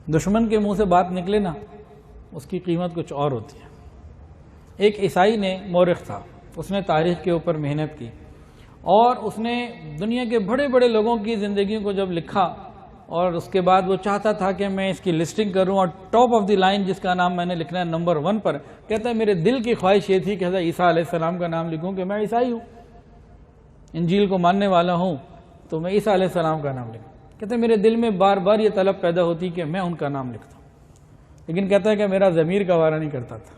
دشمن کے منہ سے بات نکلے نا اس کی قیمت کچھ اور ہوتی ہے۔ ایک عیسائی نے مورخ تھا، اس نے تاریخ کے اوپر محنت کی اور اس نے دنیا کے بڑے بڑے لوگوں کی زندگیوں کو جب لکھا اور اس کے بعد وہ چاہتا تھا کہ میں اس کی لسٹنگ کروں اور ٹاپ آف دی لائن جس کا نام میں نے لکھنا ہے نمبر 1 پر، کہتا ہے میرے دل کی خواہش یہ تھی کہ حضرت عیسیٰ علیہ السلام کا نام لکھوں کہ میں عیسائی ہوں، انجیل کو ماننے والا ہوں، تو میں عیسیٰ علیہ السلام کا نام لکھوں۔ کہتا ہے میرے دل میں بار بار یہ طلب پیدا ہوتی کہ میں ان کا نام لکھتا ہوں، لیکن کہتا ہے کہ میرا ضمیر کا وارہ نہیں کرتا تھا۔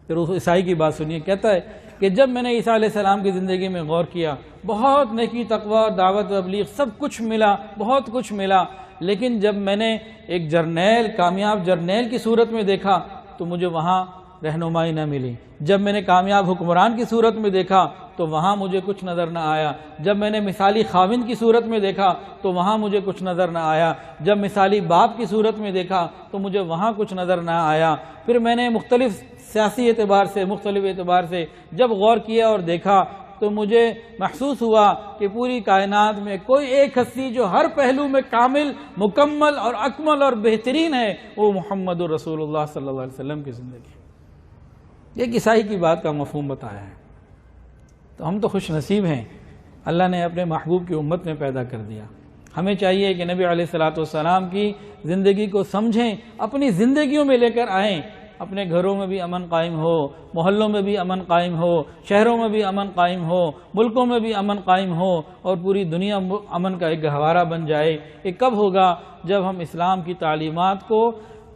پھر اس عیسائی کی بات سنیے، کہتا ہے کہ جب میں نے عیسیٰ علیہ السلام کی زندگی میں غور کیا، بہت نیکی، تقوی، دعوت و تبلیغ سب کچھ ملا، بہت کچھ ملا، لیکن جب میں نے ایک جرنیل، کامیاب جرنیل کی صورت میں دیکھا تو مجھے وہاں رہنمائی نہ ملی۔ جب میں نے کامیاب حکمران کی صورت میں دیکھا تو وہاں مجھے کچھ نظر نہ آیا۔ جب میں نے مثالی خاوند کی صورت میں دیکھا تو وہاں مجھے کچھ نظر نہ آیا۔ جب مثالی باپ کی صورت میں دیکھا تو مجھے وہاں کچھ نظر نہ آیا۔ پھر میں نے مختلف سیاسی اعتبار سے، مختلف اعتبار سے جب غور کیا اور دیکھا تو مجھے محسوس ہوا کہ پوری کائنات میں کوئی ایک ہستی جو ہر پہلو میں کامل، مکمل اور اکمل اور بہترین ہے، وہ محمد رسول اللہ صلی اللہ علیہ وسلم کی زندگی۔ ایک عیسائی کی بات کا مفہوم بتایا ہے۔ تو ہم تو خوش نصیب ہیں، اللہ نے اپنے محبوب کی امت میں پیدا کر دیا۔ ہمیں چاہیے کہ نبی علیہ الصلوۃ والسلام کی زندگی کو سمجھیں، اپنی زندگیوں میں لے کر آئیں، اپنے گھروں میں بھی امن قائم ہو، محلوں میں بھی امن قائم ہو، شہروں میں بھی امن قائم ہو، ملکوں میں بھی امن قائم ہو، اور پوری دنیا امن کا ایک گہوارہ بن جائے۔ یہ کب ہوگا؟ جب ہم اسلام کی تعلیمات کو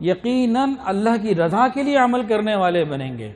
یقیناً اللہ کی رضا کے لیے عمل کرنے والے بنیں گے۔